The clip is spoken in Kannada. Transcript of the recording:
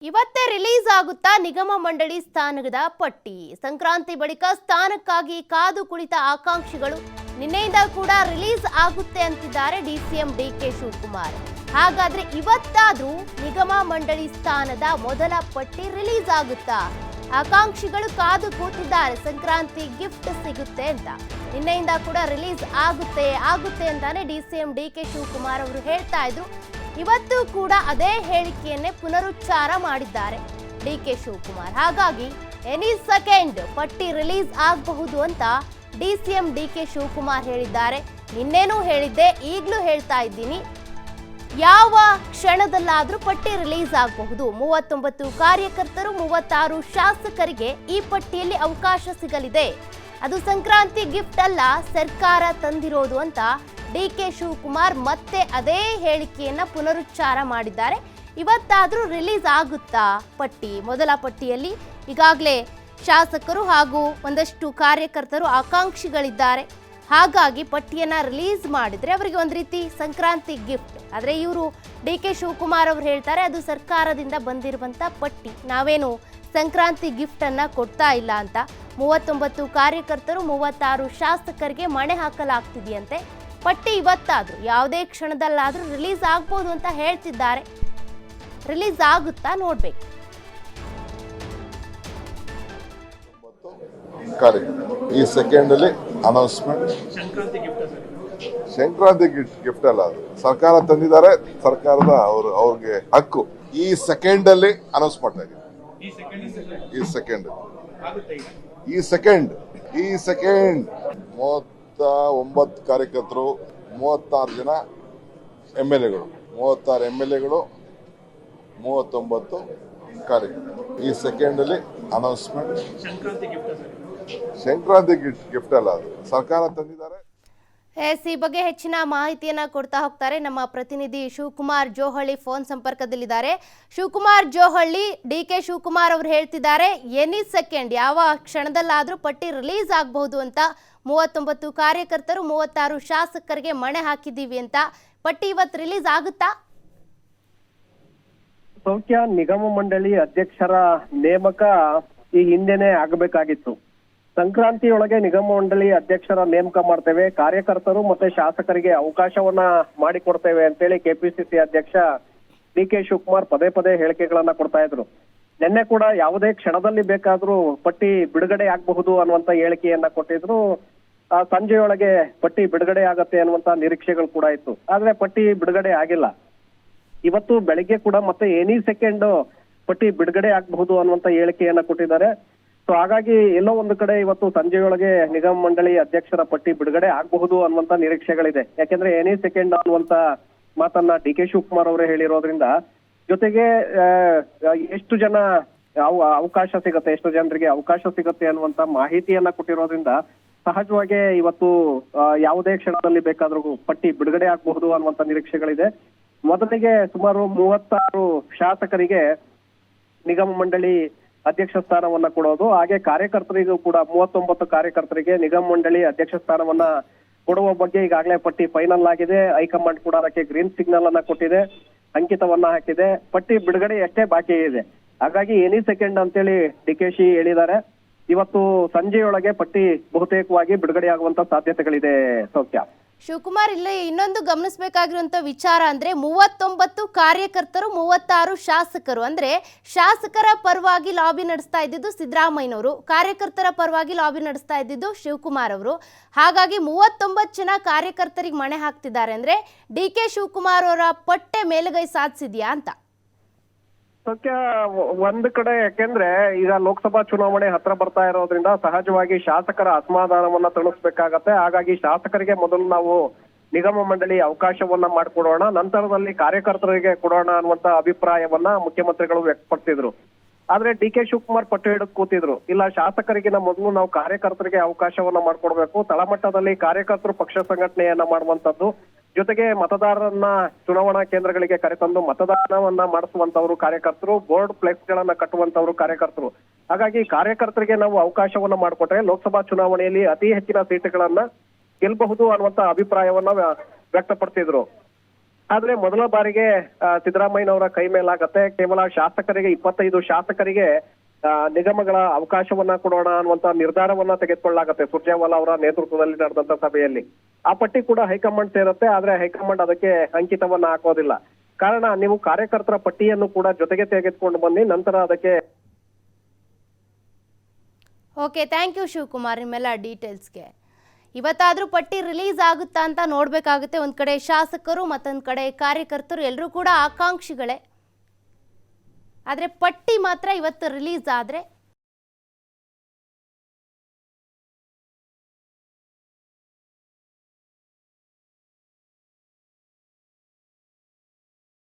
ಇವತ್ತೇ ರಿಲೀಸ್ ಆಗುತ್ತಾ ನಿಗಮ ಮಂಡಳಿ ಸ್ಥಾನದ ಪಟ್ಟಿ. ಸಂಕ್ರಾಂತಿ ಬಳಿಕ ಸ್ಥಾನಕ್ಕಾಗಿ ಕಾದು ಕುಳಿತ ಆಕಾಂಕ್ಷಿಗಳು ನಿನ್ನೆಯಿಂದ ಕೂಡ ರಿಲೀಸ್ ಆಗುತ್ತೆ ಅಂತಿದ್ದಾರೆ ಡಿಸಿಎಂ ಡಿಕೆ ಶಿವಕುಮಾರ್. ಹಾಗಾದ್ರೆ ಇವತ್ತಾದ್ರೂ ನಿಗಮ ಮಂಡಳಿ ಸ್ಥಾನದ ಮೊದಲ ಪಟ್ಟಿ ರಿಲೀಸ್ ಆಗುತ್ತಾ? ಆಕಾಂಕ್ಷಿಗಳು ಕಾದು ಕೂತಿದ್ದಾರೆ, ಸಂಕ್ರಾಂತಿ ಗಿಫ್ಟ್ ಸಿಗುತ್ತೆ ಅಂತ. ನಿನ್ನೆಯಿಂದ ಕೂಡ ರಿಲೀಸ್ ಆಗುತ್ತೆ ಅಂತಾನೆ ಡಿಸಿಎಂ ಡಿಕೆ ಶಿವಕುಮಾರ್ ಅವರು ಹೇಳ್ತಾ ಇದ್ರು. ಇವತ್ತು ಕೂಡ ಅದೇ ಹೇಳಿಕೆಯನ್ನೇ ಪುನರುಚ್ಚಾರ ಮಾಡಿದ್ದಾರೆ ಡಿಕೆ ಶಿವಕುಮಾರ್. ಹಾಗಾಗಿ ಎನಿ ಸೆಕೆಂಡ್ ಪಟ್ಟಿ ರಿಲೀಸ್ ಆಗಬಹುದು ಅಂತ ಡಿಸಿಎಂ ಡಿಕೆ ಶಿವಕುಮಾರ್ ಹೇಳಿದ್ದಾರೆ. ನಿನ್ನೇನೂ ಹೇಳಿದ್ದೆ, ಈಗಲೂ ಹೇಳ್ತಾ ಇದ್ದೀನಿ, ಯಾವ ಕ್ಷಣದಲ್ಲಾದ್ರೂ ಪಟ್ಟಿ ರಿಲೀಸ್ ಆಗಬಹುದು. 39 ಕಾರ್ಯಕರ್ತರು, 36 ಶಾಸಕರಿಗೆ ಈ ಪಟ್ಟಿಯಲ್ಲಿ ಅವಕಾಶ ಸಿಗಲಿದೆ. ಅದು ಸಂಕ್ರಾಂತಿ ಗಿಫ್ಟ್ ಅಲ್ಲ, ಸರ್ಕಾರ ತಂದಿರೋದು ಅಂತ ಡಿಕೆ ಶಿವಕುಮಾರ್ ಮತ್ತೆ ಅದೇ ಹೇಳಿಕೆಯನ್ನ ಪುನರುಚ್ಚಾರ ಮಾಡಿದ್ದಾರೆ. ಇವತ್ತಾದ್ರೂ ರಿಲೀಸ್ ಆಗುತ್ತಾ ಪಟ್ಟಿ? ಮೊದಲ ಪಟ್ಟಿಯಲ್ಲಿ ಈಗಾಗಲೇ ಶಾಸಕರು ಹಾಗೂ ಒಂದಷ್ಟು ಕಾರ್ಯಕರ್ತರು ಆಕಾಂಕ್ಷಿಗಳಿದ್ದಾರೆ. ಹಾಗಾಗಿ ಪಟ್ಟಿಯನ್ನ ರಿಲೀಸ್ ಮಾಡಿದ್ರೆ ಅವರಿಗೆ ಒಂದು ರೀತಿ ಸಂಕ್ರಾಂತಿ ಗಿಫ್ಟ್. ಆದರೆ ಇವರು ಡಿಕೆ ಶಿವಕುಮಾರ್ ಅವರು ಹೇಳ್ತಾರೆ, ಅದು ಸರ್ಕಾರದಿಂದ ಬಂದಿರುವಂತ ಪಟ್ಟಿ, ನಾವೇನು ಸಂಕ್ರಾಂತಿ ಗಿಫ್ಟ್ ಅನ್ನ ಕೊಡ್ತಾ ಇಲ್ಲ ಅಂತ. 39 ಕಾರ್ಯಕರ್ತರು, 36 ಶಾಸಕರಿಗೆ ಮಣೆ ಹಾಕಲಾಗ್ತಿದೆಯಂತೆ. ಪಟ್ಟಿ ಇವತ್ತಾದ್ರೂ ಯಾವುದೇ ಕ್ಷಣದಲ್ಲಾದ್ರೂ ರಿಲೀಸ್ ಆಗ್ಬೋದು ಅಂತ ಹೇಳ್ತಿದ್ದಾರೆ. ರಿಲೀಸ್ ಆಗುತ್ತಾ ನೋಡ್ಬೇಕು. ಈ ಸೆಕೆಂಡ್ ಅಲ್ಲಿ ಅನೌನ್ಸ್ಮೆಂಟ್. ಸಂಕ್ರಾಂತಿ ಗಿಫ್ಟ್ ಅಲ್ಲ, ಅದು ಸರ್ಕಾರ ತಂದಿದ್ದಾರೆ, ಸರ್ಕಾರದ ಅವ್ರಿಗೆ ಹಕ್ಕು. ಈ ಸೆಕೆಂಡ್ ಅಲ್ಲಿ ಅನೌನ್ಸ್ ಮಾಡ್ತಾ ಇದ್ದೀವಿ. ಈ ಸೆಕೆಂಡ್ 39 ಕಾರ್ಯಕರ್ತರು, 36 ಜನ MLAಗಳು, 36 MLAಗಳು, 39 ಕಾರ್ಯಕರ್ತರು. ಈ ಸೆಕೆಂಡ್ ಅಲ್ಲಿ ಅನೌನ್ಸ್ಮೆಂಟ್. ಸಂಕ್ರಾಂತಿ ಗಿಫ್ಟ್ ಅಲ್ಲ, ಅದು ಸರ್ಕಾರ ತಂದಿದ್ದಾರೆ. ಈ ಬಗ್ಗೆ ಹೆಚ್ಚಿನ ಮಾಹಿತಿಯನ್ನ ಕೊಡ್ತಾ ಹೋಗ್ತಾರೆ ನಮ್ಮ ಪ್ರತಿನಿಧಿ ಶಿವಕುಮಾರ್ ಜೋಹಳ್ಳಿ ಫೋನ್ ಸಂಪರ್ಕದಲ್ಲಿದ್ದಾರೆ. ಶಿವಕುಮಾರ್ ಜೋಹಳ್ಳಿ, ಡಿಕೆ ಶಿವಕುಮಾರ್ ಅವರು ಹೇಳ್ತಿದ್ದಾರೆ, ಎನಿ ಸೆಕೆಂಡ್ ಯಾವ ಕ್ಷಣದಲ್ಲಾದ್ರೂ ಪಟ್ಟಿ ರಿಲೀಸ್ ಆಗಬಹುದು ಅಂತ. 39 ಕಾರ್ಯಕರ್ತರು, 36 ಶಾಸಕರಿಗೆ ಮಣೆ ಹಾಕಿದ್ದೀವಿ ಅಂತ. ಪಟ್ಟಿ ಇವತ್ತು ರಿಲೀಸ್ ಆಗುತ್ತಾ? ಸೌಖ್ಯ, ನಿಗಮ ಮಂಡಳಿ ಅಧ್ಯಕ್ಷರ ನೇಮಕ ಈ ಹಿಂದೆನೆ ಆಗಬೇಕಾಗಿತ್ತು. ಸಂಕ್ರಾಂತಿಯೊಳಗೆ ನಿಗಮ ಮಂಡಳಿ ಅಧ್ಯಕ್ಷರ ನೇಮಕ ಮಾಡ್ತೇವೆ, ಕಾರ್ಯಕರ್ತರು ಮತ್ತೆ ಶಾಸಕರಿಗೆ ಅವಕಾಶವನ್ನ ಮಾಡಿಕೊಡ್ತೇವೆ ಅಂತೇಳಿ ಕೆಪಿಸಿಸಿ ಅಧ್ಯಕ್ಷ ಡಿಕೆ ಶಿವಕುಮಾರ್ ಪದೇ ಪದೇ ಹೇಳಿಕೆಗಳನ್ನ ಕೊಡ್ತಾ ಇದ್ರು. ನಿನ್ನೆ ಕೂಡ ಯಾವುದೇ ಕ್ಷಣದಲ್ಲಿ ಬೇಕಾದ್ರೂ ಪಟ್ಟಿ ಬಿಡುಗಡೆ ಆಗಬಹುದು ಅನ್ನುವಂತ ಹೇಳಿಕೆಯನ್ನ ಕೊಟ್ಟಿದ್ರು. ಸಂಜೆಯೊಳಗೆ ಪಟ್ಟಿ ಬಿಡುಗಡೆ ಆಗತ್ತೆ ಅನ್ನುವಂತ ನಿರೀಕ್ಷೆಗಳು ಕೂಡ ಇತ್ತು. ಆದ್ರೆ ಪಟ್ಟಿ ಬಿಡುಗಡೆ ಆಗಿಲ್ಲ. ಇವತ್ತು ಬೆಳಿಗ್ಗೆ ಕೂಡ ಮತ್ತೆ ಎನಿ ಸೆಕೆಂಡ್ ಪಟ್ಟಿ ಬಿಡುಗಡೆ ಆಗಬಹುದು ಅನ್ನುವಂತ ಹೇಳಿಕೆಯನ್ನ ಕೊಟ್ಟಿದ್ದಾರೆ. ಸೊ ಹಾಗಾಗಿ ಎಲ್ಲೋ ಒಂದು ಕಡೆ ಇವತ್ತು ಸಂಜೆಯೊಳಗೆ ನಿಗಮ ಮಂಡಳಿ ಅಧ್ಯಕ್ಷರ ಪಟ್ಟಿ ಬಿಡುಗಡೆ ಆಗಬಹುದು ಅನ್ನುವಂತ ನಿರೀಕ್ಷೆಗಳಿದೆ. ಯಾಕೆಂದ್ರೆ ಎನಿ ಸೆಕೆಂಡ್ ಅನ್ನುವಂತ ಮಾತನ್ನ ಡಿಕೆ ಶಿವಕುಮಾರ್ ಅವರೇ ಹೇಳಿರೋದ್ರಿಂದ, ಜೊತೆಗೆ ಎಷ್ಟು ಜನ ಅವಕಾಶ ಸಿಗುತ್ತೆ, ಎಷ್ಟು ಜನರಿಗೆ ಅವಕಾಶ ಸಿಗುತ್ತೆ ಅನ್ನುವಂತ ಮಾಹಿತಿಯನ್ನ ಕೊಟ್ಟಿರೋದ್ರಿಂದ ಸಹಜವಾಗಿ ಇವತ್ತು ಯಾವುದೇ ಕ್ಷಣದಲ್ಲಿ ಬೇಕಾದ್ರೂ ಪಟ್ಟಿ ಬಿಡುಗಡೆ ಆಗಬಹುದು ಅನ್ನುವಂತ ನಿರೀಕ್ಷೆಗಳಿದೆ. ಮೊದಲಿಗೆ ಸುಮಾರು 36 ಶಾಸಕರಿಗೆ ನಿಗಮ ಮಂಡಳಿ ಅಧ್ಯಕ್ಷ ಸ್ಥಾನವನ್ನ ಕೊಡೋದು, ಹಾಗೆ ಕಾರ್ಯಕರ್ತರಿಗೂ ಕೂಡ 39 ಕಾರ್ಯಕರ್ತರಿಗೆ ನಿಗಮ ಮಂಡಳಿ ಅಧ್ಯಕ್ಷ ಸ್ಥಾನವನ್ನ ಕೊಡುವ ಬಗ್ಗೆ ಈಗಾಗಲೇ ಪಟ್ಟಿ ಫೈನಲ್ ಆಗಿದೆ. ಹೈಕಮಾಂಡ್ ಕೂಡ ಅದಕ್ಕೆ ಗ್ರೀನ್ ಸಿಗ್ನಲ್ ಅನ್ನ ಕೊಟ್ಟಿದೆ, ಅಂಕಿತವನ್ನ ಹಾಕಿದೆ. ಪಟ್ಟಿ ಬಿಡುಗಡೆ ಎಷ್ಟೇ ಬಾಕಿ ಇದೆ. ಹಾಗಾಗಿ ಎನಿ ಸೆಕೆಂಡ್ ಅಂತೇಳಿ ಡಿಕೆಶಿ ಹೇಳಿದ್ದಾರೆ. ಇವತ್ತು ಸಂಜೆಯೊಳಗೆ ಪಟ್ಟಿ ಬಹುತೇಕವಾಗಿ ಬಿಡುಗಡೆ ಆಗುವಂತ ಸಾಧ್ಯತೆಗಳಿದೆ. ಸೌಖ್ಯ, ಶಿವಕುಮಾರ್, ಇಲ್ಲಿ ಇನ್ನೊಂದು ಗಮನಿಸಬೇಕಾಗಿರುವಂತ ವಿಚಾರ ಅಂದ್ರೆ 39 ಕಾರ್ಯಕರ್ತರು, 36 ಶಾಸಕರು. ಅಂದ್ರೆ ಶಾಸಕರ ಪರವಾಗಿ ಲಾಬಿ ನಡೆಸ್ತಾ ಇದ್ದಿದ್ದು ಸಿದ್ದರಾಮಯ್ಯನವರು, ಕಾರ್ಯಕರ್ತರ ಪರವಾಗಿ ಲಾಬಿ ನಡೆಸ್ತಾ ಇದ್ದಿದ್ದು ಶಿವಕುಮಾರ್ ಅವರು. ಹಾಗಾಗಿ 39 ಜನ ಕಾರ್ಯಕರ್ತರಿಗೆ ಮಣೆ ಹಾಕ್ತಿದ್ದಾರೆ. ಅಂದ್ರೆ ಡಿಕೆ ಶಿವಕುಮಾರ್ ಅವರ ಪಟ್ಟೆ ಮೇಲುಗೈ ಸಾಧಿಸಿದ್ಯಾ ಅಂತ? ಸತ್ಯ, ಒಂದ್ ಕಡೆ ಯಾಕೆಂದ್ರೆ ಈಗ ಲೋಕಸಭಾ ಚುನಾವಣೆ ಹತ್ರ ಬರ್ತಾ ಇರೋದ್ರಿಂದ ಸಹಜವಾಗಿ ಶಾಸಕರ ಅಸಮಾಧಾನವನ್ನ ತಣಿಸ್ಬೇಕಾಗತ್ತೆ. ಹಾಗಾಗಿ ಶಾಸಕರಿಗೆ ಮೊದಲು ನಾವು ನಿಗಮ ಮಂಡಳಿ ಅವಕಾಶವನ್ನ ಮಾಡಿಕೊಡೋಣ, ನಂತರದಲ್ಲಿ ಕಾರ್ಯಕರ್ತರಿಗೆ ಕೊಡೋಣ ಅನ್ನುವಂತ ಅಭಿಪ್ರಾಯವನ್ನ ಮುಖ್ಯಮಂತ್ರಿಗಳು ವ್ಯಕ್ತಪಡಿಸಿದ್ರು. ಆದ್ರೆ ಡಿಕೆ ಶಿವಕುಮಾರ್ ಪಟ್ಟು ಹಿಡಿದು ಕೂತಿದ್ರು, ಇಲ್ಲ ಶಾಸಕರಿಗಿನ ಮೊದಲು ನಾವು ಕಾರ್ಯಕರ್ತರಿಗೆ ಅವಕಾಶವನ್ನ ಮಾಡ್ಕೊಡ್ಬೇಕು, ತಳಮಟ್ಟದಲ್ಲಿ ಕಾರ್ಯಕರ್ತರು ಪಕ್ಷ ಸಂಘಟನೆಯನ್ನ ಮಾಡುವಂತದ್ದು, ಜೊತೆಗೆ ಮತದಾರರನ್ನ ಚುನಾವಣಾ ಕೇಂದ್ರಗಳಿಗೆ ಕರೆತಂದು ಮತದಾನವನ್ನ ಮಾಡಿಸುವಂತವ್ರು ಕಾರ್ಯಕರ್ತರು, ಬೋರ್ಡ್ ಫ್ಲೆಕ್ಸ್ ಗಳನ್ನ ಕಟ್ಟುವಂತವ್ರು ಕಾರ್ಯಕರ್ತರು. ಹಾಗಾಗಿ ಕಾರ್ಯಕರ್ತರಿಗೆ ನಾವು ಅವಕಾಶವನ್ನ ಮಾಡಿಕೊಟ್ರೆ ಲೋಕಸಭಾ ಚುನಾವಣೆಯಲ್ಲಿ ಅತಿ ಹೆಚ್ಚಿನ ಸೀಟುಗಳನ್ನ ಗೆಲ್ಲಬಹುದು ಅನ್ನುವಂತ ಅಭಿಪ್ರಾಯವನ್ನ ವ್ಯಕ್ತಪಡಿಸಿದ್ರು. ಆದ್ರೆ ಮೊದಲ ಬಾರಿಗೆ ಸಿದ್ದರಾಮಯ್ಯನವರ ಕೈ ಮೇಲಾಗತ್ತೆ. ಕೇವಲ ಶಾಸಕರಿಗೆ 25 ಶಾಸಕರಿಗೆ ನಿಗಮಗಳ ಅವಕಾಶವನ್ನ ಕೊಡೋಣ ಅನ್ನುವಂತ ನಿರ್ಧಾರವನ್ನ ತೆಗೆದುಕೊಳ್ಳಲಾಗತ್ತೆ ಸುರ್ಜೇವಾಲಾ ಅವರ ನೇತೃತ್ವದಲ್ಲಿ ನಡೆದಂತ ಸಭೆಯಲ್ಲಿ. ಆ ಪಟ್ಟಿ ಕೂಡ ಹೈಕಮಾಂಡ್ ಸೇರುತ್ತೆ, ಆದ್ರೆ ಹೈಕಮಾಂಡ್ ಅದಕ್ಕೆ ಅಂಕಿತವನ್ನ ಹಾಕೋದಿಲ್ಲ. ಕಾರಣ ನೀವು ಕಾರ್ಯಕರ್ತರ ಪಟ್ಟಿಯನ್ನು ಕೂಡ ಜೊತೆಗೆ ತೆಗೆದುಕೊಂಡು ಬನ್ನಿ, ನಂತರ ಅದಕ್ಕೆ. ಓಕೆ, ಥ್ಯಾಂಕ್ ಯು ಶಿವಕುಮಾರ್ ನಿಮ್ಮೆಲ್ಲ ಡೀಟೇಲ್ಸ್ಗೆ. ಇವತ್ತಾದರೂ ಪಟ್ಟಿ ರಿಲೀಸ್ ಆಗುತ್ತಾ ಅಂತ ನೋಡಬೇಕಾಗುತ್ತೆ. ಒಂದು ಕಡೆ ಶಾಸಕರು ಮತ್ತೊಂದು ಕಡೆ ಕಾರ್ಯಕರ್ತರು ಎಲ್ಲರೂ ಕೂಡ ಆಕಾಂಕ್ಷಿಗಳೇ. ಆದರೆ ಪಟ್ಟಿ ಮಾತ್ರ ಇವತ್ತು ರಿಲೀಸ್ ಆದರೆ